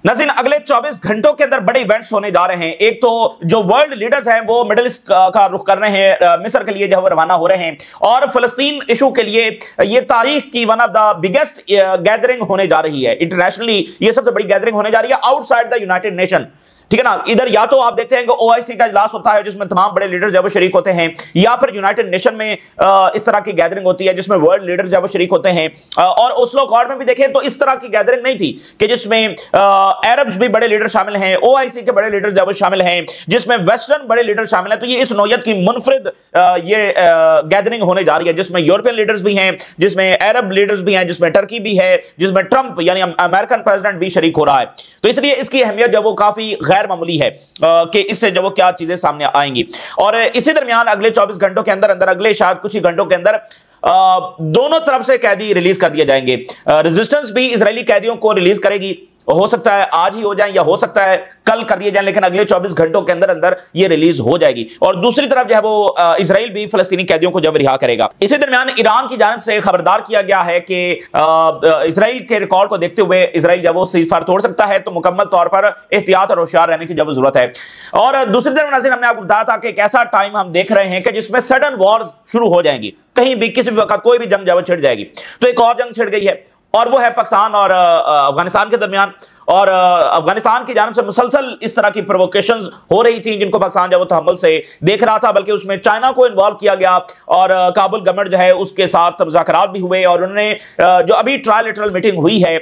नाज़रीन, अगले 24 घंटों के अंदर बड़े इवेंट्स होने जा रहे हैं। एक तो जो वर्ल्ड लीडर्स हैं वो मिडिल ईस्ट का रुख कर रहे हैं, मिस्र के लिए जो है रवाना हो रहे हैं, और फलस्तीन इशू के लिए ये तारीख की one of the biggest gathering होने जा रही है। इंटरनेशनली ये सबसे बड़ी गैदरिंग होने जा रही है आउटसाइड द यूनाइटेड नेशन, ठीक है ना। इधर या तो आप देखते हैं कि ओआईसी का इजलास होता है जिसमें तमाम बड़े लीडर जब वो शरीक होते हैं, या फिर यूनाइटेड नेशन में इस तरह की गैदरिंग होती है जिसमें वर्ल्ड लीडर जब वो शरीक होते हैं। और ओस्लो अकॉर्ड में भी देखें तो इस तरह की गैदरिंग नहीं थी कि जिसमें अरब्स भी बड़े लीडर शामिल हैं, ओआईसी के बड़े लीडर जब वो शामिल हैं, जिसमें वेस्टर्न बड़े लीडर शामिल हैं। तो ये इस नौयत की मुनफरिद ये गैदरिंग होने जा रही है जिसमें यूरोपियन लीडर्स भी हैं, जिसमें अरब लीडर्स भी हैं, जिसमें टर्की भी है, जिसमें ट्रंप यानी अमेरिकन प्रेसिडेंट भी शरीक हो रहा है। तो इसलिए इसकी अहमियत जो वो काफी गैर मामूली है कि इससे जो वो क्या चीजें सामने आएंगी। और इसी दरमियान अगले 24 घंटों के अंदर अगले शायद कुछ ही घंटों के अंदर दोनों तरफ से कैदी रिलीज कर दिए जाएंगे। रेजिस्टेंस भी इजरायली कैदियों को रिलीज करेगी, हो सकता है आज ही हो जाए या हो सकता है कल कर दिए जाए, लेकिन अगले 24 घंटों के अंदर अंदर ये रिलीज हो जाएगी। और दूसरी तरफ जो है वो इजराइल भी फलस्तीनी कैदियों को जब रिहा करेगा। इसी दरमियान ईरान की जानिब से खबरदार किया गया है कि इजराइल के रिकॉर्ड को देखते हुए इजराइल जब वो सीज़फायर तोड़ सकता है तो मुकम्मल तौर पर एहतियात और होशियार रहने की जब जरूरत है। और दूसरी तरफ नाज़रीन, हमने आपको बताया था कि एक ऐसा टाइम हम देख रहे हैं कि जिसमें सडन वॉर्स शुरू हो जाएंगी, कहीं भी किसी भी वक्त कोई भी जंग जब छिड़ जाएगी। तो एक और जंग छिड़ गई है और वो है पाकिस्तान और अफगानिस्तान के दरमियान। और अफगानिस्तान की जानिब से मुसलसल इस तरह की प्रोवोकेशंस हो रही थी जिनको पाकिस्तान जो तहम्मुल से देख रहा था, बल्कि उसमें चाइना को इन्वॉल्व किया गया और काबुल गवर्नमेंट जो है उसके साथ मुज़ाकरात भी हुए। और उन्होंने जो अभी ट्रायलेटरल मीटिंग हुई है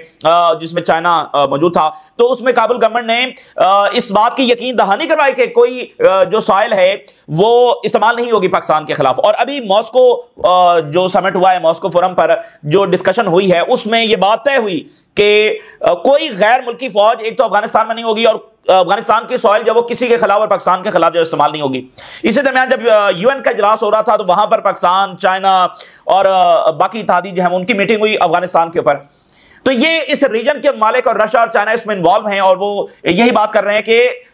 जिसमें चाइना मौजूद था, तो उसमें काबुल गवर्नमेंट ने इस बात की यकीन दहानी करवाई कि कोई जो सॉइल है वो इस्तेमाल नहीं होगी पाकिस्तान के खिलाफ। और अभी मॉस्को जो समिट हुआ है, मॉस्को फोरम पर जो डिस्कशन हुई है, उसमें यह बात तय हुई कि कोई गैर मुल्की फौज एक तो अफगानिस्तान में नहीं होगी और अफगानिस्तान की सॉइल जब वो किसी के खिलाफ और पाकिस्तान के खिलाफ जो इस्तेमाल नहीं होगी। इसी दरमियान जब यूएन का इजलास हो रहा था तो वहां पर पाकिस्तान, चाइना और बाकी इत्तेहादी जो है उनकी मीटिंग हुई अफगानिस्तान के ऊपर। तो ये इस रीजन के मालिक और रशिया और चाइना इसमें इन्वॉल्व हैं और वो यही बात कर रहे हैं कि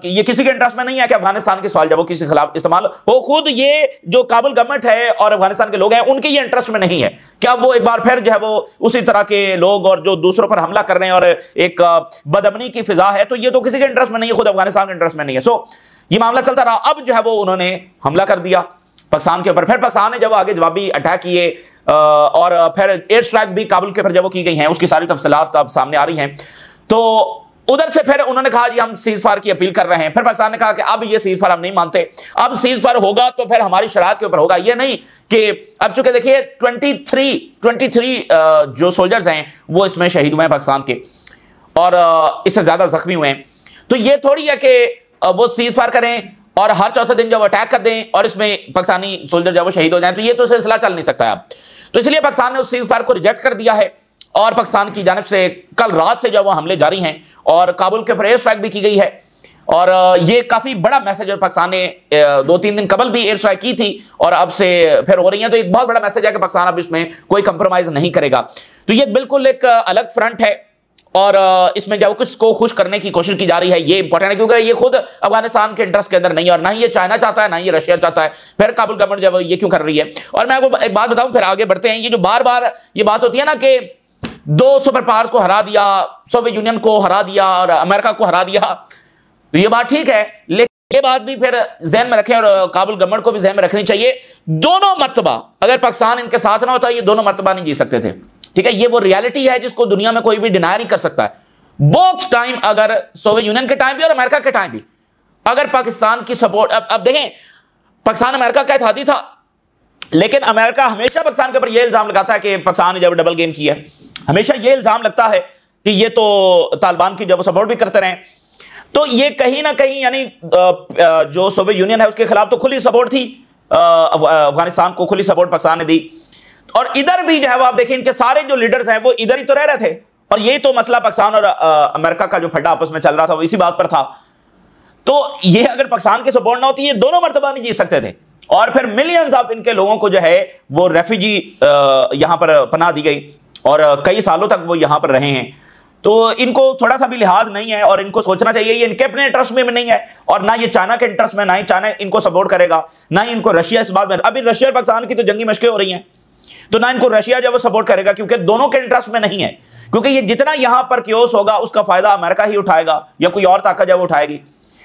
ये किसी के इंटरेस्ट में नहीं है कि अफगानिस्तान की सॉइल जब वो किसी के खिलाफ इस्तेमाल हो। खुद ये जो काबुल गवर्नमेंट है और अफगानिस्तान के लोग हैं उनके ये इंटरेस्ट में नहीं है क्या वो एक बार फिर जो है वो उसी तरह के लोग और जो दूसरों पर हमला कर रहे हैं और एक बदअमनी की फिजा है, तो ये तो किसी के इंटरेस्ट में नहीं है, खुद अफगानिस्तान के इंटरेस्ट में नहीं है। सो ये मामला चलता रहा। अब जो है वो उन्होंने हमला कर दिया पाकिस्तान के ऊपर। फिर पाकिस्तान ने जब आगे जवाबी अटैक किए और फिर एयर स्ट्राइक भी काबुल के ऊपर जब वो की गई हैं, उसकी सारी तफसीलात अब सामने आ रही हैं। तो उधर से फिर उन्होंने कहा जी हम सीज फायर की अपील कर रहे हैं। फिर पाकिस्तान ने कहा कि अब ये सीज फायर हम नहीं मानते, अब सीज फायर होगा तो फिर हमारी शरात के ऊपर होगा, ये नहीं कि अब चूंकि देखिए 23 जो सोल्जर्स हैं वो इसमें शहीद हुए हैं पाकिस्तान के और इससे ज्यादा जख्मी हुए हैं। तो ये थोड़ी है कि वो सीज फायर करें और हर चौथे दिन जब अटैक कर दें और इसमें पाकिस्तानी सोल्जर जब वो शहीद हो जाए, तो ये तो सिलसिला चल नहीं सकता है अब। तो इसलिए पाकिस्तान ने उस सीज फायर को रिजेक्ट कर दिया है और पाकिस्तान की जानिब से कल रात से जो वो हमले जारी हैं और काबुल के ऊपर एयर स्ट्राइक भी की गई है। और ये काफी बड़ा मैसेज है, पाकिस्तान ने 2-3 दिन कबल भी एयर स्ट्राइक की थी और अब से फिर हो रही है। तो एक बहुत बड़ा मैसेज है कि पाकिस्तान अब इसमें कोई कंप्रोमाइज नहीं करेगा। तो ये बिल्कुल एक अलग फ्रंट है और इसमें जब कुछ को खुश करने की कोशिश की जा रही है, ये इंपॉर्टेंट है क्योंकि ये खुद अफगानिस्तान के इंटरेस्ट के अंदर नहीं है और ना ही ये चाइना चाहता है, ना ही ये रशिया चाहता है। फिर काबुल गवर्नमेंट जब ये क्यों कर रही है। और मैं आपको एक बात बताऊं, फिर आगे बढ़ते हैं। ये जो बार बार ये बात होती है ना कि 2 सुपर पावर्स को हरा दिया, सोवियत यूनियन को हरा दिया और अमेरिका को हरा दिया, तो ये बात ठीक है, लेकिन ये बात भी फिर जहन में रखें और काबुल गवर्नमेंट को भी जहन में रखनी चाहिए। दोनों मर्तबा अगर पाकिस्तान इनके साथ ना होता, ये दोनों मर्तबा नहीं जी सकते थे। ठीक है, ये वो रियलिटी है जिसको दुनिया में कोई भी डिनाई नहीं कर सकता है। बोथ टाइम, अगर सोवियत यूनियन के टाइम भी और अमेरिका के टाइम भी, अगर पाकिस्तान की सपोर्ट, अब देखें पाकिस्तान अमेरिका का इत्तेहादी था, लेकिन अमेरिका हमेशा पाकिस्तान के ऊपर यह इल्जाम लगाता है कि पाकिस्तान ने जब डबल गेम किया, हमेशा यह इल्जाम लगता है कि ये तो तालिबान की जब सपोर्ट भी करते रहे। तो ये कहीं ना कहीं यानी जो सोवियत यूनियन है उसके खिलाफ तो खुली सपोर्ट थी, अफगानिस्तान को खुली सपोर्ट पाकिस्तान ने दी। और इधर भी जो है वो आप देखें इनके सारे जो लीडर्स हैं वो इधर ही तो रह रहे थे और यही तो मसला पाकिस्तान और अमेरिका का जो फड्डा आपस में चल रहा था वो इसी बात पर था। तो ये अगर पाकिस्तान की सपोर्ट ना होती, ये दोनों मर्तबा नहीं जीत सकते थे और फिर मिलियंस ऑफ इनके लोगों को जो है वो रेफ्यूजी यहां पर पनाह दी गई और कई सालों तक वो यहां पर रहे हैं। तो इनको थोड़ा सा भी लिहाज नहीं है और इनको सोचना चाहिए ये इनके अपने इंटरेस्ट में नहीं है और ना ये चाइना के इंटरेस्ट में, ना ही चाइना इनको सपोर्ट करेगा, ना ही इनको रशिया इस बात में। अभी रशिया और पाकिस्तान की तो जंगी मशकें हो रही हैं, तो ना इनको रशिया जब वो सपोर्ट करेगा क्योंकि दोनों के इंटरेस्ट में नहीं है क्योंकि ये जितना यहां पर क्योस होगा उसका फायदा अमेरिका ही उठाएगा या कोई और ताकत जब उठाएगी।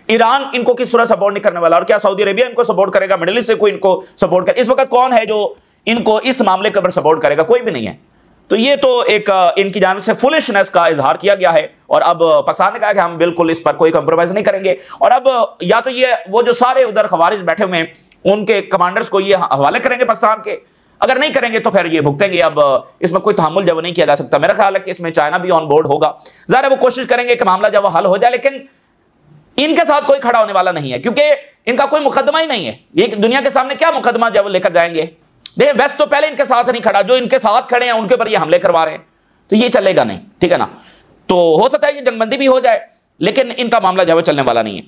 ईरान इनको किस तरह सपोर्ट नहीं करने वाला, और क्या सऊदी अरेबिया इनको सपोर्ट करेगा? मिडिल ईस्ट से कोई इनको सपोर्ट करे? इस वक्त कौन है जो इनको इस मामले के ऊपर सपोर्ट करेगा? कोई भी नहीं है। तो ये तो एक इनकी जानिब से फुलिशनेस का इजहार किया गया है, और अब पाकिस्तान ने कहा कि हम बिल्कुल इस पर कोई कंप्रोमाइज नहीं करेंगे। और अब या तो ये वो जो सारे उधर खवारिज बैठे हुए हैं उनके कमांडर्स को ये हवाले करेंगे पाकिस्तान के, अगर नहीं करेंगे तो फिर ये भुगतेंगे। अब इसमें कोई तहम्मुल जब नहीं किया जा सकता। मेरा ख्याल है कि इसमें चाइना भी ऑन बोर्ड होगा। ज़ाहिर है वो कोशिश करेंगे कि मामला जब वो हल हो जाए, लेकिन इनके साथ कोई खड़ा होने वाला नहीं है, क्योंकि इनका कोई मुकदमा ही नहीं है। ये दुनिया के सामने क्या मुकदमा जब वो लेकर जाएंगे? देखिए, वेस्ट तो पहले इनके साथ नहीं खड़ा, जो इनके साथ खड़े हैं उनके ऊपर ये हमले करवा रहे हैं, तो ये चलेगा नहीं, ठीक है ना। तो हो सकता है ये जंगबंदी भी हो जाए, लेकिन इनका मामला जो है चलने वाला नहीं है।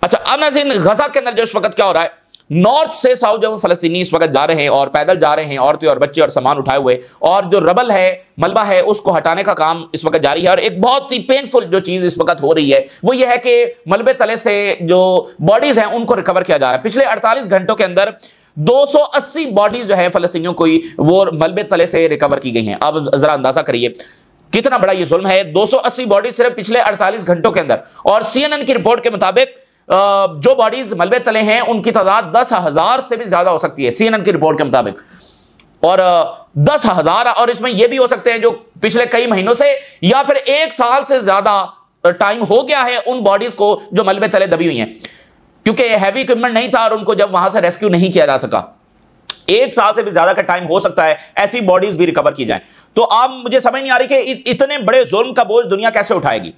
अच्छा, अब नाज़रीन, गजा के अंदर जो इस वक्त क्या हो रहा है, नॉर्थ से साउथ जो फलस्तीनी इस वक्त जा रहे हैं और पैदल जा रहे हैं, औरतें और बच्चे और सामान उठाए हुए, और जो रबल है, मलबा है, उसको हटाने का काम इस वक्त जारी है। और एक बहुत ही पेनफुल जो चीज इस वक्त हो रही है वो ये है कि मलबे तले से जो बॉडीज हैं उनको रिकवर किया जा रहा है। पिछले 48 घंटों के अंदर 280 बॉडीज जो है फलस्तीनियों को वो मलबे तले से रिकवर की गई हैं। अब जरा अंदाजा करिए कितना बड़ा ये जुल्म है। 280 बॉडीज सिर्फ पिछले 48 घंटों के अंदर। और CNN की रिपोर्ट के मुताबिक जो बॉडीज मलबे तले हैं उनकी तादाद 10,000 से भी ज्यादा हो सकती है, CNN की रिपोर्ट के मुताबिक। और 10,000, और इसमें यह भी हो सकते हैं जो पिछले कई महीनों से या फिर 1 साल से ज्यादा टाइम हो गया है उन बॉडीज को जो मलबे तले दबी हुई हैं, क्योंकि हैवी इक्विपमेंट नहीं था और उनको जब वहां से रेस्क्यू नहीं किया जा सका। 1 साल से भी ज्यादा का टाइम हो सकता है ऐसी बॉडीज भी रिकवर की जाए। तो अब मुझे समझ नहीं आ रही कि इतने बड़े जुल्म का बोझ दुनिया कैसे उठाएगी,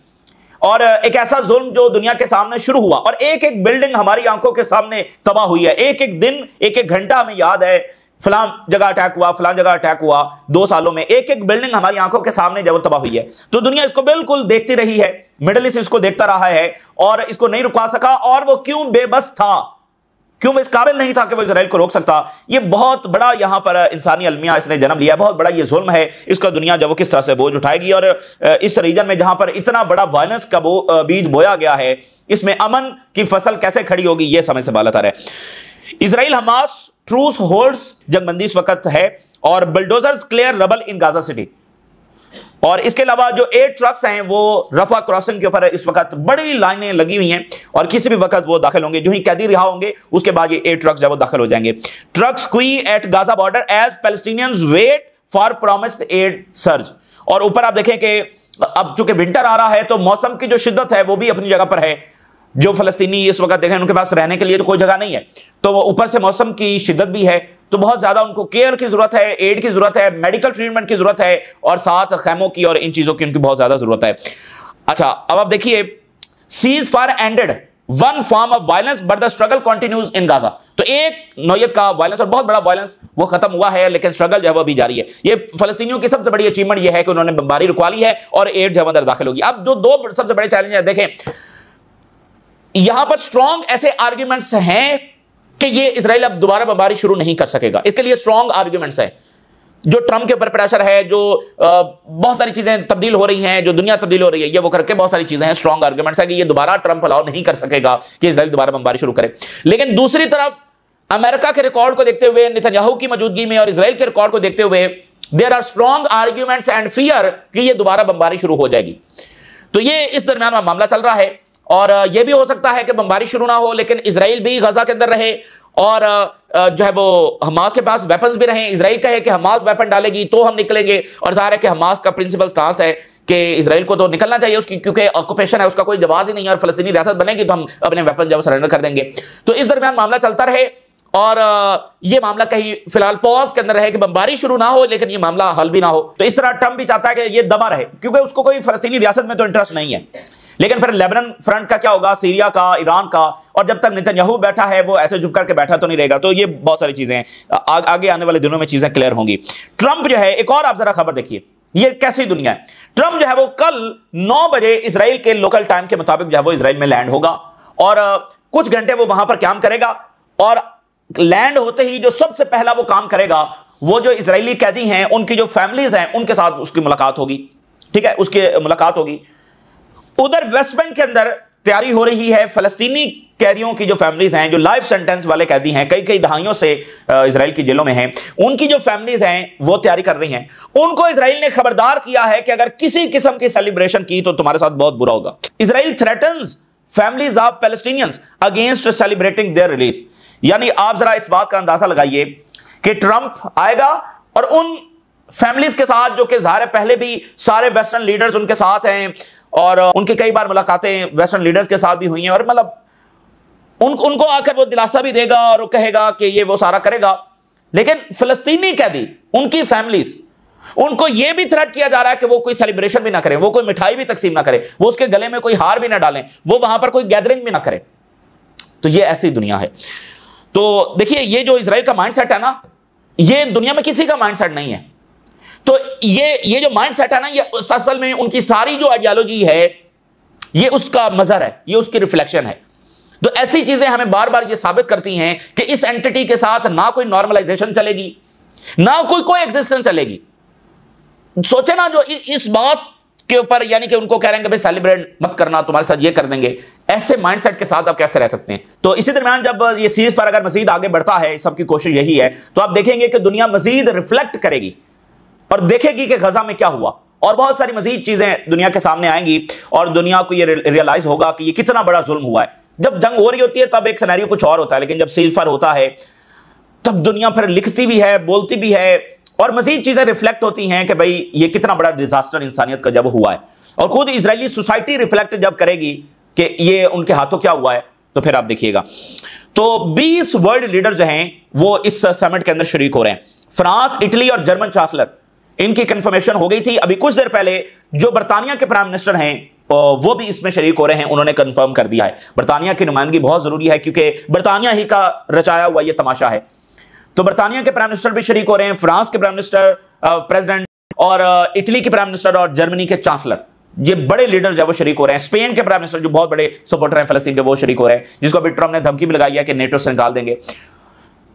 और एक ऐसा जुल्म जो दुनिया के सामने शुरू हुआ और एक एक बिल्डिंग हमारी आंखों के सामने तबाह हुई है। एक एक दिन, एक एक घंटा हमें याद है, फलां जगह अटैक हुआ, फलां जगह अटैक हुआ। 2 सालों में एक एक बिल्डिंग हमारी आंखों के सामने जब तबाह हुई है, तो दुनिया इसको बिल्कुल देखती रही है। मिडिल ईस्ट इसको देखता रहा है और इसको नहीं रुका सका। और वो क्यों बेबस था, क्यों वो इस काबिल नहीं था कि वो इजराइल को रोक सकता। ये बहुत बड़ा यहां पर इंसानी अलमिया इसने जन्म लिया, बहुत बड़ा ये जुल्म है। इसका दुनिया जब वो किस तरह से बोझ उठाएगी, और इस रीजन में जहां पर इतना बड़ा वायलेंस का बीज बोया गया है, इसमें अमन की फसल कैसे खड़ी होगी, ये समय से बालतर है। इजराइल हमास ट्रूस होल्ड्स, जंगबंदी इस वक्त है, और bulldozers clear rubble in Gaza city. और इसके अलावा जो 8 ट्रक्स हैं वो रफा क्रॉसिंग के ऊपर इस वक्त बड़ी लाइनें लगी हुई हैं, और किसी भी वक्त वो दाखिल होंगे। जो ही कैदी रिहा होंगे उसके बाद ये 8 ट्रक्स जब वो दाखिल हो जाएंगे। Trucks queue at Gaza border as Palestinians wait for promised aid surge. और ऊपर आप देखें कि अब चूंकि विंटर आ रहा है तो मौसम की जो शिद्दत है वो भी अपनी जगह पर है। जो फलस्तीनी इस वक्त देखें उनके पास रहने के लिए तो कोई जगह नहीं है, तो वो ऊपर से मौसम की शिद्दत भी है, तो बहुत ज्यादा उनको केयर की जरूरत है, एड की जरूरत है, मेडिकल ट्रीटमेंट की जरूरत है, और साथ खैमों की और इन चीजों की उनकी बहुत ज्यादा जरूरत है। अच्छा, अब आप देखिए, cease fire ended, one form of violence but the struggle continues in Gaza. तो एक नौयत का वायलेंस और बहुत बड़ा वायलेंस वो खत्म हुआ है, लेकिन स्ट्रगल जो है वो भी जारी है। ये फलस्तीनियों की सबसे बड़ी अचीवमेंट ये है कि उन्होंने बमबारी रुकवा ली है और एड जो अंदर दाखिल होगी। अब जो 2 सबसे बड़े चैलेंज है, देखें यहां पर स्ट्रॉन्ग ऐसे आर्ग्यूमेंट्स हैं कि ये इजराइल अब दोबारा बमबारी शुरू नहीं कर सकेगा। इसके लिए स्ट्रॉन्ग आर्ग्यूमेंट्स हैं। जो ट्रंप के ऊपर प्रेशर है, जो बहुत सारी चीजें तब्दील हो रही हैं, जो दुनिया तब्दील हो रही है, ये वो करके बहुत सारी चीजें हैं, स्ट्रॉन्ग आर्ग्यूमेंट्स है कि ये दोबारा ट्रंप अलाउ नहीं कर सकेगा कि इजराइल दोबारा बमबारी शुरू करे। लेकिन दूसरी तरफ अमेरिका के रिकॉर्ड को देखते हुए, नेतन्याहू की मौजूदगी में और इजराइल के रिकॉर्ड को देखते हुए, there are strong arguments and fear कि ये दोबारा बमबारी शुरू हो जाएगी। तो ये इस दरमियान में मामला चल रहा है, और यह भी हो सकता है कि बमबारी शुरू ना हो लेकिन इजराइल भी गजा के अंदर रहे, और जो है वो हमास के पास वेपन्स भी रहें। इजराइल कहे कि हमास वेपन डालेगी तो हम निकलेंगे, और जाहिर है कि हमास का प्रिंसिपल स्टांस है कि इजराइल को तो निकलना चाहिए उसकी, क्योंकि ऑक्यूपेशन है, उसका कोई जवाब ही नहीं है, और फलस्तीनी रियासत बनेगी तो हम अपने वेपन जब सरेंडर कर देंगे। तो इस दरमियान मामला चलता रहे, और ये मामला कहीं फिलहाल पॉज के अंदर रहे कि बमबारी शुरू ना हो लेकिन ये मामला हल भी ना हो। तो इस तरह ट्रंप भी चाहता है कि ये दबा रहे, क्योंकि उसको कोई फलस्तीनी रियासत में तो इंटरेस्ट नहीं है। लेकिन फिर लेबनान फ्रंट का क्या होगा, सीरिया का, ईरान का, और जब तक नेतन्याहू बैठा है वो ऐसे झुक करके बैठा तो नहीं रहेगा। तो ये बहुत सारी चीजें आगे आने वाले दिनों में चीजें क्लियर होंगी। ट्रंप जो है, एक और आप जरा खबर देखिए, ये कैसी दुनिया है। ट्रंप जो है वो कल 9 बजे इजराइल के लोकल टाइम के मुताबिक जो है वो इजराइल में लैंड होगा, और कुछ घंटे वो वहां पर काम करेगा, और लैंड होते ही जो सबसे पहला वो काम करेगा वो जो इजरायली कैदी हैं उनकी जो फैमिलीज हैं उनके साथ उसकी मुलाकात होगी। ठीक है, उसकी मुलाकात होगी। उधर वेस्ट बैंक के अंदर तैयारी हो रही है फलस्तीनी कैदियों की जो फैमिलीज हैं, जो लाइफ सेंटेंस वाले कैदी हैं, कई कई दहाइयों से इजराइल की जेलों में हैं, उनकी जो फैमिलीज हैं वो तैयारी कर रही हैं। उनको इजराइल ने खबरदार किया है कि अगर किसी किस्म की सेलिब्रेशन की तो तुम्हारे साथ बहुत बुरा होगा। Israel threatens families of Palestinians against celebrating their release. यानी आप जरा इस बात का अंदाजा लगाइए कि ट्रंप आएगा और उन फैमिलीज के साथ, जो कि ज़ाहिर है पहले भी सारे वेस्टर्न लीडर्स उनके साथ हैं और उनकी कई बार मुलाकातें वेस्टर्न लीडर्स के साथ भी हुई हैं, और मतलब उनको आकर वो दिलासा भी देगा और वो कहेगा कि ये वो सारा करेगा। लेकिन फिलिस्तीनी कैदी, उनकी फैमिलीज, उनको ये भी थ्रेट किया जा रहा है कि वो कोई सेलिब्रेशन भी ना करें, वो कोई मिठाई भी तकसीम ना करें, वो उसके गले में कोई हार भी ना डालें, वो वहां पर कोई गैदरिंग भी ना करें। तो ये ऐसी दुनिया है। तो देखिए, ये जो इजराइल का माइंडसेट है ना, ये दुनिया में किसी का माइंडसेट नहीं है। तो ये जो माइंडसेट है ना, ये असल में उनकी सारी जो आइडियोलॉजी है, ये उसका मजहर है, ये उसकी रिफ्लेक्शन है। तो ऐसी चीजें हमें बार बार ये साबित करती हैं कि इस एंटिटी के साथ ना कोई नॉर्मलाइजेशन चलेगी, ना कोई एग्जिस्टेंस चलेगी। सोचे ना, जो इस बात के ऊपर, यानी कि उनको कह रहे हैं कि भाई सेलिब्रेट मत करना, तुम्हारे साथ ये कर देंगे, ऐसे माइंडसेट के साथ आप कैसे रह सकते हैं। तो इसी दरमियान जब ये सीरीज पर अगर मजीद आगे बढ़ता है, सबकी कोशिश यही है, तो आप देखेंगे कि दुनिया मजीद रिफ्लेक्ट करेगी और देखेगी कि गजा में क्या हुआ, और बहुत सारी मजीद चीजें दुनिया के सामने आएंगी और दुनिया को ये रियलाइज होगा कि ये कितना बड़ा जुल्म हुआ है। जब जंग हो रही होती है तब एक सिनेरियो कुछ और होता है, लेकिन जब सीज फायर होता है तब दुनिया फिर लिखती भी है, बोलती भी है, और मजीद चीजें रिफ्लेक्ट होती हैं कि भाई ये कितना बड़ा डिजास्टर इंसानियत का जब हुआ है। और खुद इजरायली सोसाइटी रिफ्लेक्ट जब करेगी कि ये उनके हाथों क्या हुआ है, तो फिर आप देखिएगा। तो 20 वर्ल्ड लीडर जो हैं वो इस समिट के अंदर शरीक हो रहे हैं। फ्रांस, इटली और जर्मन चांसलर, इनकी कंफर्मेशन हो गई थी। अभी कुछ देर पहले जो बर्तानिया के प्राइम मिनिस्टर हैं वो भी इसमें शरीक हो रहे हैं, उन्होंने कंफर्म कर दिया है। बर्तानिया की नुमाइंदगी बहुत जरूरी है, क्योंकि बर्तानिया ही का रचाया हुआ ये तमाशा है। तो बर्तानिया के प्राइम मिनिस्टर भी शरीक हो रहे हैं, फ्रांस के प्राइम मिनिस्टर, प्रेसिडेंट, और इटली के प्राइम मिनिस्टर और जर्मनी के चांसलर, ये बड़े लीडर जो वो शरीक हो रहे हैं। स्पेन के प्राइम मिनिस्टर, जो बहुत बड़े सपोर्टर हैं फलस्तीन के, वो शरीक हो रहे हैं, जिसको अभी ट्रंप ने धमकी भी लगाई है कि नेटो से निकाल देंगे।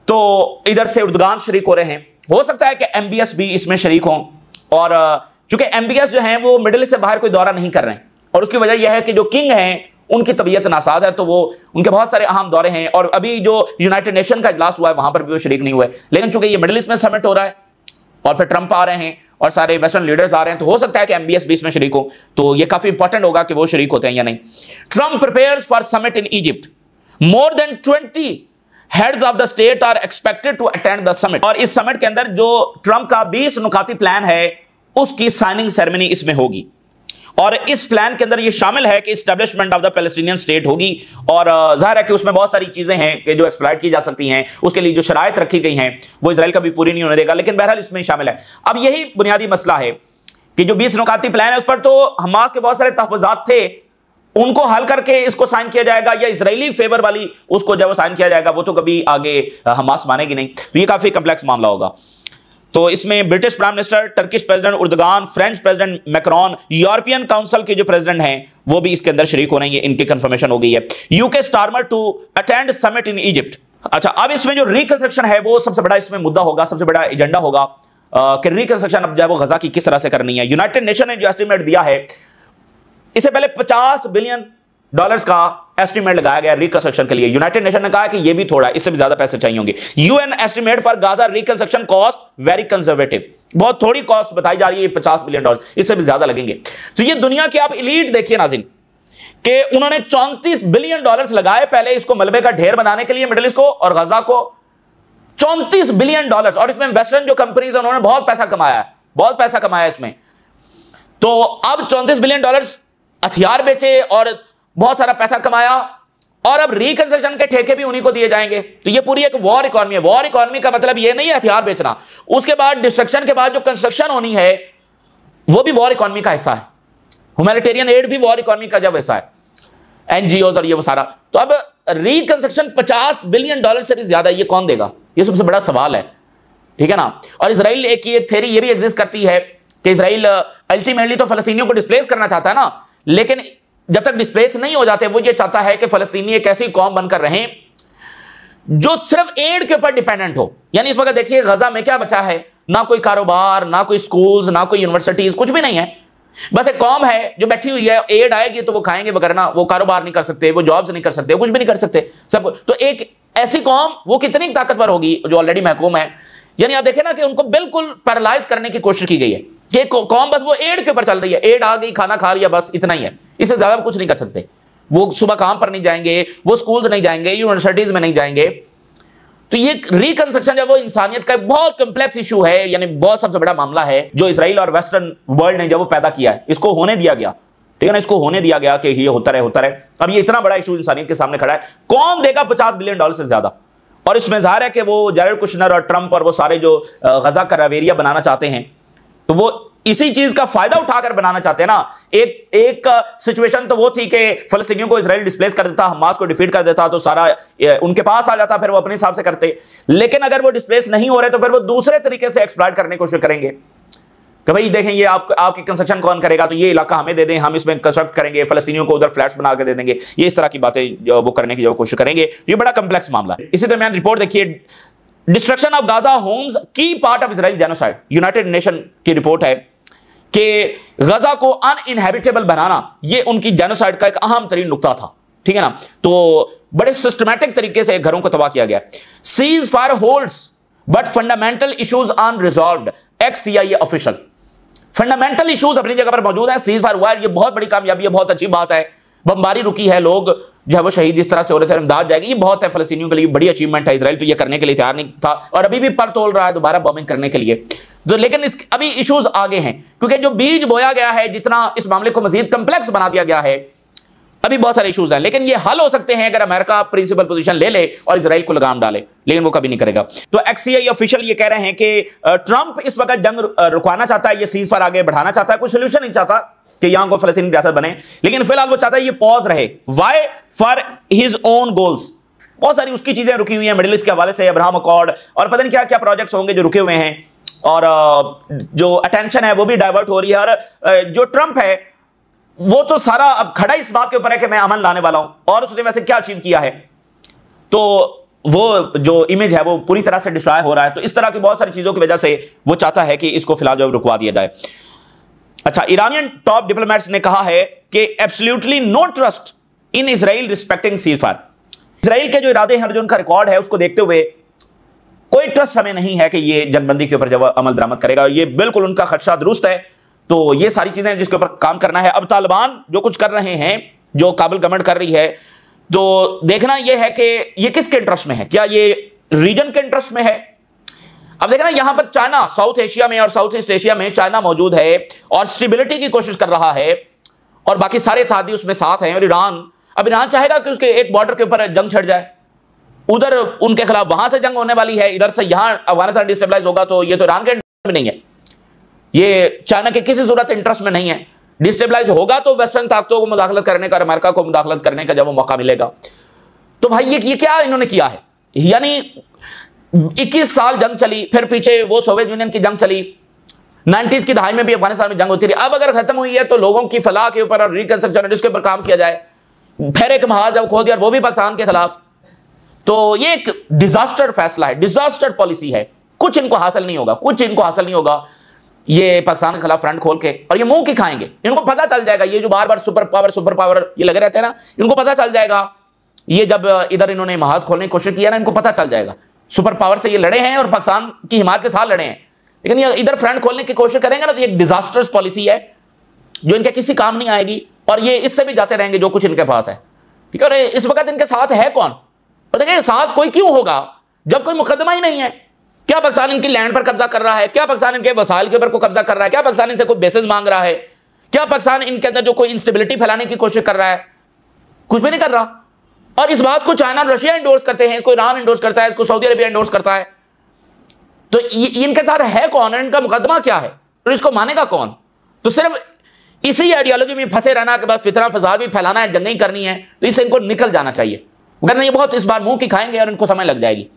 तो इधर से उर्दगान शरीक हो रहे हैं। हो सकता है कि एमबीएस भी इसमें शरीक हों, और चूंकि एमबीएस जो है वो मिडिल ईस्ट से बाहर कोई दौरा नहीं कर रहे हैं, और उसकी वजह यह है कि जो किंग हैं उनकी तबीयत नासाज है, तो वो उनके बहुत सारे अहम दौरे हैं। और अभी जो यूनाइटेड नेशन का इजलास हुआ है वहां पर भी वो शरीक नहीं हुए। लेकिन चूंकि ये मिडिल ईस्ट में समिट हो रहा है और फिर ट्रंप आ रहे हैं और सारे वेस्टर्न लीडर्स आ रहे हैं, तो हो सकता है कि एमबीएस भी इसमें शरीक हो। तो ये काफी इंपॉर्टेंट होगा कि वो शरीक होते हैं या नहीं। Trump prepares for summit in Egypt, more than 20 heads of the state are expected to attend the summit. और इस समिट के अंदर जो ट्रंप का 20 नुकाती प्लान है, उसकी साइनिंग सेरेमनी इसमें होगी। और इस प्लान के अंदर ये शामिल है कि establishment of the Palestinian state होगी, और जाहिर है कि उसमें बहुत सारी चीजें हैं कि जो एक्सप्लॉइट की जा सकती हैं, उसके लिए जो शराइत रखी गई हैं वो इजराइल का भी पूरी नहीं होने देगा, लेकिन बहरहाल इसमें शामिल है। अब यही बुनियादी मसला है कि जो 20 नुकाती प्लान है उस पर तो हमास के बहुत सारे तहफ़्फ़ुज़ात थे, उनको हल करके इसको साइन किया जाएगा, या इजरायली फेवर वाली उसको जब साइन किया जाएगा वो तो कभी आगे हमास मानेगी नहीं। तो ये काफी कम्प्लेक्स मामला होगा। तो इसमें British prime minister, Turkish president Erdogan, French president Macron, European council के जो प्रेसिडेंट हैं वो भी इसके अंदर शरीक हो रहे हैं, इनकी कंफर्मेशन हो गई है। UK Starmer to attend summit in Egypt. अच्छा, अब इसमें जो रिकंस्ट्रक्शन है वो सबसे बड़ा इसमें मुद्दा होगा, सबसे बड़ा एजेंडा होगा कि रिकंस्ट्रक्शन अब जो गजा की किस तरह से करनी है। यूनाइटेड नेशन ने जो एस्टिमेट दिया है, इससे पहले $50 बिलियन का एस्टिमेट लगाया गया रिकंस्ट्रक्शन के लिए। यूनाइटेड नेशन ने कहा कि ये भी थोड़ा, इससे भी ज्यादा पैसे चाहिए होंगे। UN estimate for Gaza reconstruction cost very conservative, बहुत थोड़ी कॉस्ट बताई जा रही है, $50 बिलियन, इससे भी ज्यादा लगेंगे। तो ये दुनिया की आप एलीट देखिए नाज़रीन, कि उन्होंने $34 बिलियन लगाए पहले इसको मलबे का ढेर बनाने के लिए, मिडिल ईस्ट को और गजा को, $34 बिलियन। और इसमें वेस्टर्न जो कंपनीज है उन्होंने बहुत पैसा कमाया है, बहुत पैसा कमाया इसमें। तो अब $34 बिलियन हथियार बेचे और बहुत सारा पैसा कमाया, और अब रिकंस्ट्रक्शन के ठेके भी उन्हीं को दिए जाएंगे। तो ये पूरी एक वॉर इकोनॉमी है। वॉर इकोनॉमी का मतलब ये नहीं है हथियार बेचना, उसके बाद डिस्ट्रक्शन के बाद जो कंस्ट्रक्शन होनी है वो भी वॉर इकोनॉमी का हिस्सा है। ह्यूमैनिटेरियन एड भी वॉर इकोनॉमी का जब हिस्सा है, एनजीओज और ये वो सारा। तो अब रिकंस्ट्रक्शन $50 बिलियन से भी ज्यादा, ये कौन देगा? ये सबसे बड़ा सवाल है, ठीक है ना। और इजराइल एक ये थ्योरी ये भी एग्जिस्ट करती है कि इजराइल अल्टीमेटली तो फलस्तीनियों को डिस्प्लेस करना चाहता है ना, लेकिन जब तक डिस्प्लेस नहीं हो जाते वो ये चाहता है कि फलस्तीनी एक ऐसी कौम बनकर रहें जो सिर्फ एड के ऊपर डिपेंडेंट हो। यानी इस वक्त देखिए गजा में क्या बचा है, ना कोई कारोबार, ना कोई स्कूल्स, ना कोई यूनिवर्सिटीज, कुछ भी नहीं है। बस एक कौम है जो बैठी हुई है, एड आएगी तो वो खाएंगे, वगैरह वो कारोबार नहीं कर सकते, वो जॉब्स नहीं कर सकते, कुछ भी नहीं कर सकते सब। तो एक ऐसी कौम वो कितनी ताकतवर होगी जो ऑलरेडी महकूम है। यानी आप देखें ना कि उनको बिल्कुल पैरालाइज करने की कोशिश की गई है कि कौम बस वो एड के ऊपर चल रही है, एड आ गई, खाना खा लिया, बस इतना ही है, इससे ज्यादा कुछ नहीं कर सकते। वो सुबह काम पर नहीं जाएंगे, वो स्कूल नहीं जाएंगे, यूनिवर्सिटीज में नहीं जाएंगे। तो ये रिकंस्ट्रक्शन जब वो इंसानियत का बहुत कॉम्प्लेक्स इशू है, यानी बहुत सबसे बड़ा मामला है जो इसराइल और वेस्टर्न वर्ल्ड ने जब वो पैदा किया है, इसको होने दिया गया, ठीक है ना, इसको होने दिया गया कि ये होता रहे। अब ये इतना बड़ा इशू इंसानियत के सामने खड़ा है, कौन देगा $50 बिलियन से ज्यादा? और इसमें जाहिर है कि वो जैरेड कुशनर और ट्रंप और वो सारे जो गजा का रवेरिया बनाना चाहते हैं, तो वो इसी चीज का फायदा उठाकर बनाना चाहते हैं ना। एक सिचुएशन तो वो थी कि फलस्तीनियों को इजराइल डिस्प्लेस कर देता, हमास को डिफीट कर देता, तो सारा उनके पास आ जाता, फिर वो अपने हिसाब से करते। लेकिन अगर वो डिस्प्लेस नहीं हो रहे तो फिर वो दूसरे तरीके से एक्सप्लॉइट करने की कोशिश करेंगे कि भाई देखें ये आपकी कंस्ट्रक्शन कौन करेगा, तो ये इलाका हमें दे दें, हम इसमें कंस्ट्रक्ट करेंगे, फलस्तीनियों को उधर फ्लैट्स बना के दे देंगे। ये इस तरह की बातें वो करने की जो कोशिश करेंगे। ये बड़ा कॉम्प्लेक्स मामला है। इसी दरमियान रिपोर्ट देखिए, डिस्ट्रक्शन ऑफ गाजा होम्स की part of Israel genocide. United nation की रिपोर्ट है कि गजा को अनइनहैबिटेबल बनाना ये उनकी जेनोसाइड का एक अहम तरीन नुकता था, ठीक है ना। तो बड़े सिस्टमैटिक तरीके से घरों को तबाह किया गया। Cease fire holds but fundamental issues unresolved, x CIA official. Fundamental issues अपनी जगह पर मौजूद है, सीज फायर हुआ है, ये बहुत बड़ी कामयाबी है, बहुत अच्छी बात है। बमबारी रुकी है, लोग जो है वो शहीद इस तरह से हो रहे थे, इमदाद जाएगी, ये बहुत है, फलस्तीनियों के लिए बड़ी अचीवमेंट है। इजराइल तो ये करने के लिए तैयार नहीं था और अभी भी पर तोल रहा है दोबारा बॉम्बिंग करने के लिए। तो लेकिन अभी इश्यूज आगे हैं, क्योंकि जो बीज बोया गया है, जितना इस मामले को मजीद कम्प्लेक्स बना दिया गया है, अभी बहुत सारे इश्यूज हैं। लेकिन ये हल हो सकते हैं अगर अमेरिका प्रिंसिपल पोजीशन ले ले और इजराइल को लगाम डाले, लेकिन वो कभी नहीं करेगा। तो XCI ऑफिशियल ये कह रहे हैं कि ट्रंप इस वक्त जंग रुकवाना चाहता है, ये सीज फायर आगे बढ़ाना चाहता है, कोई सोल्यूशन नहीं चाहता कि यहां को फलस्तीनी रियासत बने, लेकिन फिलहाल वो चाहता है ये पॉज रहे। Why? For his own goals. बहुत सारी उसकी चीजें रुकी हुई हैं, मिडिल ईस्ट के हवाले से अब्राहम अकॉर्ड और पता नहीं क्या क्या प्रोजेक्ट्स होंगे जो रुके हुए हैं, और जो अटेंशन है वो भी डाइवर्ट हो रही है। और जो ट्रंप है वो तो सारा अब खड़ा इस बात के ऊपर है कि मैं अमन लाने वाला हूं, और उसने वैसे क्या अचीव किया है, तो वो जो इमेज है वो पूरी तरह से डिस्ट्रॉय हो रहा है। तो इस तरह की बहुत सारी चीजों की वजह से वो चाहता है कि इसको फिलहाल जो रुकवा दिया जाए। अच्छा, ईरानियन टॉप डिप्लोमेट्स ने कहा है कि absolutely no trust in Israel respecting ceasefire. इजराइल के जो इरादे हैं, जो उनका रिकॉर्ड है, उसको देखते हुए कोई ट्रस्ट हमें नहीं है कि ये जनबंदी के ऊपर जब अमल दरामद करेगा। ये बिल्कुल उनका खदशा दुरुस्त है। तो ये सारी चीजें जिसके ऊपर काम करना है। अब तालिबान जो कुछ कर रहे हैं, जो काबुल गवर्नमेंट कर रही है, तो देखना यह है कि ये किसके इंटरेस्ट में है, क्या ये रीजन के इंटरेस्ट में है। अब देखना यहां पर चाइना, साउथ एशिया में और साउथ ईस्ट एशिया में चाइना मौजूद है और स्टेबिलिटी की कोशिश कर रहा है, और बाकी सारे इत्तेहादी उसमें साथ हैं। और ईरान, अब ईरान चाहेगा कि उसके एक बॉर्डर के ऊपर जंग छिड़ जाए, उधर उनके खिलाफ वहां से जंग होने वाली है, इधर से यहां अफगानिस्तान डिस्टेबलाइज होगा, तो ये तो ईरान के इंटरेस्ट में नहीं है, ये चाइना के किसी सूरत इंटरेस्ट में नहीं है। डिस्टेबलाइज होगा तो वेस्टर्न ताकतों को मुदाखलत करने का और अमेरिका को मुदाखलत करने का जब वो मौका मिलेगा। तो भाई ये क्या इन्होंने किया है, यानी 21 साल जंग चली, फिर पीछे वो सोवियत यूनियन की जंग चली, 90s की दहाई में भी अफगानिस्तान में जंग होती रही। अब अगर खत्म हुई है तो लोगों की फलाह के ऊपर और रिकंस्ट्रक्शन इसके ऊपर काम किया जाए। फिर एक महाज खोल दिया, वो भी पाकिस्तान के खिलाफ। तो ये एक डिजास्टर फैसला है, डिजास्टर पॉलिसी है। कुछ इनको हासिल नहीं होगा, कुछ इनको हासिल नहीं होगा ये पाकिस्तान के खिलाफ फ्रंट खोल के, और ये मुंह की खाएंगे। इनको पता चल जाएगा, ये जो बार बार सुपर पावर ये लगे रहते हैं ना, इनको पता चल जाएगा। ये जब इधर इन्होंने महाज खोलने की कोशिश किया ना, इनको पता चल जाएगा सुपर पावर से ये लड़े हैं और पाकिस्तान की हिमायत के साथ लड़े हैं, लेकिन ये इधर फ्रंट खोलने की कोशिश करेंगे ना, तो ये एक डिजास्टर्स पॉलिसी है जो इनके किसी काम नहीं आएगी, और ये इससे भी जाते रहेंगे जो कुछ इनके पास है। ठीक है, और इस वक्त इनके साथ है कौन, और देखिए साथ कोई क्यों होगा जब कोई मुकदमा ही नहीं है। क्या पाकिस्तान इनकी लैंड पर कब्जा कर रहा है, क्या पाकिस्तान इनके वसाइल के ऊपर को कब्जा कर रहा है, क्या पाकिस्तान इनसे कोई बेसिस मांग रहा है, क्या पाकिस्तान इनके अंदर जो कोई इंस्टेबिलिटी फैलाने की कोशिश कर रहा है, कुछ भी नहीं कर रहा। और इस बात को चाइना रशिया इंडोर्स करते हैं, इसको ईरान इंडोर्स करता है, इसको सऊदी अरेबिया इंडोर्स करता है। तो इनके साथ है कौन, इनका मुकदमा क्या है, तो इसको मानेगा कौन। तो सिर्फ इसी आइडियोलॉजी में फंसे रहना के बाद फितना फसाद भी फैलाना है, जंगें करनी है, तो इससे इनको निकल जाना चाहिए, वरना ये बहुत इस बार मुंह की खाएंगे और इनको समय लग जाएगी।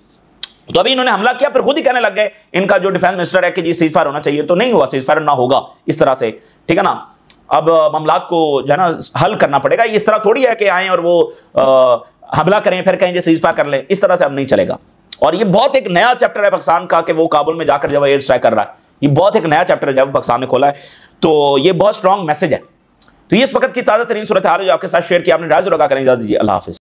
तो अभी इन्होंने हमला किया, फिर खुद ही कहने लग गए इनका जो डिफेंस मिनिस्टर है कि जी सीज फायर होना चाहिए, तो नहीं हुआ, सीज फायर ना होगा इस तरह से, ठीक है ना। अब मामलात को जो है ना हल करना पड़ेगा। इस तरह थोड़ी है कि आए और वो हमला करें फिर कहें सीज फायर कर ले, इस तरह से अब नहीं चलेगा। और ये बहुत एक नया चैप्टर है पाकिस्तान का कि वो काबुल में जाकर जब एयर स्ट्राइक कर रहा है, ये बहुत एक नया चैप्टर जो पाकिस्तान ने खोला है, तो ये बहुत स्ट्रॉन्ग मैसेज है। तो ये इस वक्त की ताज़ा तरीन सूरत हाल है जो आपके साथ शेयर किया, आपने राज लगा करें। इजाज़त दीजिए, अल्लाह हाफिज़।